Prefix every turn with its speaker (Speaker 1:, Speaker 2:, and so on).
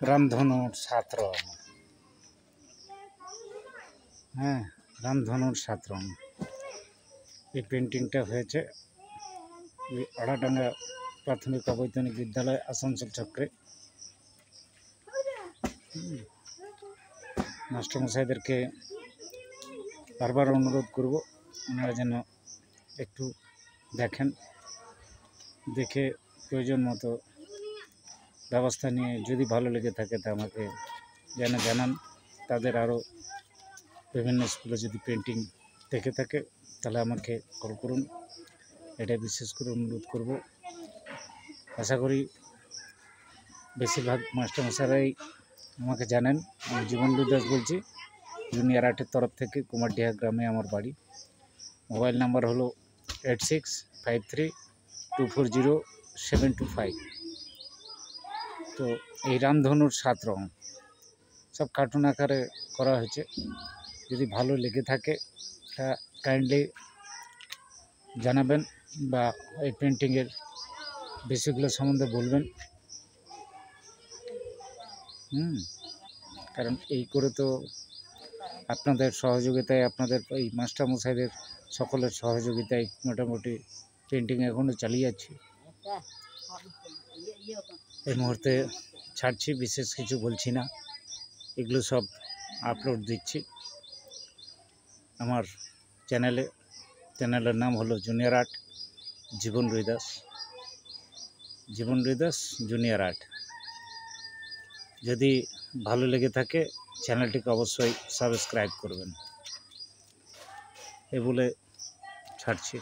Speaker 1: রামধনুর ছাত্র। হ্যাঁ, রামধনুর ছাত্র। এই পেন্টিংটা হয়েছে আড়াডাঙ্গা প্রাথমিক অবৈতনিক বিদ্যালয়, আসানসোল চক্রে। মাস্টারমশাইদেরকে বারবার অনুরোধ করব ওনারা যেন একটু দেখেন, দেখে প্রয়োজন মতো ব্যবস্থা নিয়ে যদি ভালো লেগে থাকে তা আমাকে যেন জানান। তাদের আরও বিভিন্ন স্কুলে যদি পেন্টিং দেখে থাকে তাহলে আমাকে কল করুন, এটা বিশেষ করে অনুরোধ করব। আশা করি বেশিরভাগ মাস্টারমশাইরাই আমাকে জানেন। আমি জীবনদীপ দাস বলছি, জুনিয়র আর্টের তরফ থেকে। কুমারডিহা গ্রামে আমার বাড়ি। মোবাইল নাম্বার হলো 8653240725। তো এই রামধনুর 7 রং সব কার্টুন আকারে করা হয়েছে। যদি ভালো লেগে থাকে তা কাইন্ডলি জানাবেন বা এই পেন্টিংয়ের বিষয়গুলো সম্বন্ধে বলবেন। কারণ এই করে তো আপনাদের সহযোগিতায়, আপনাদের এই মাস্টারমশাইদের সকলের সহযোগিতায় মোটামুটি পেন্টিং এখনও চালিয়ে যাচ্ছি। এই মুহূর্তে ছাড়ছি, বিশেষ কিছু বলছি না, এগুলো সব আপলোড দিচ্ছি আমার চ্যানেলে। চ্যানেলের নাম হলো জুনিয়র আর্ট জীবন রুইদাস, জীবন রুইদাস জুনিয়র আর্ট। যদি ভালো লেগে থাকে চ্যানেলটিকে অবশ্যই সাবস্ক্রাইব করবেন। এ বলে ছাড়ছি।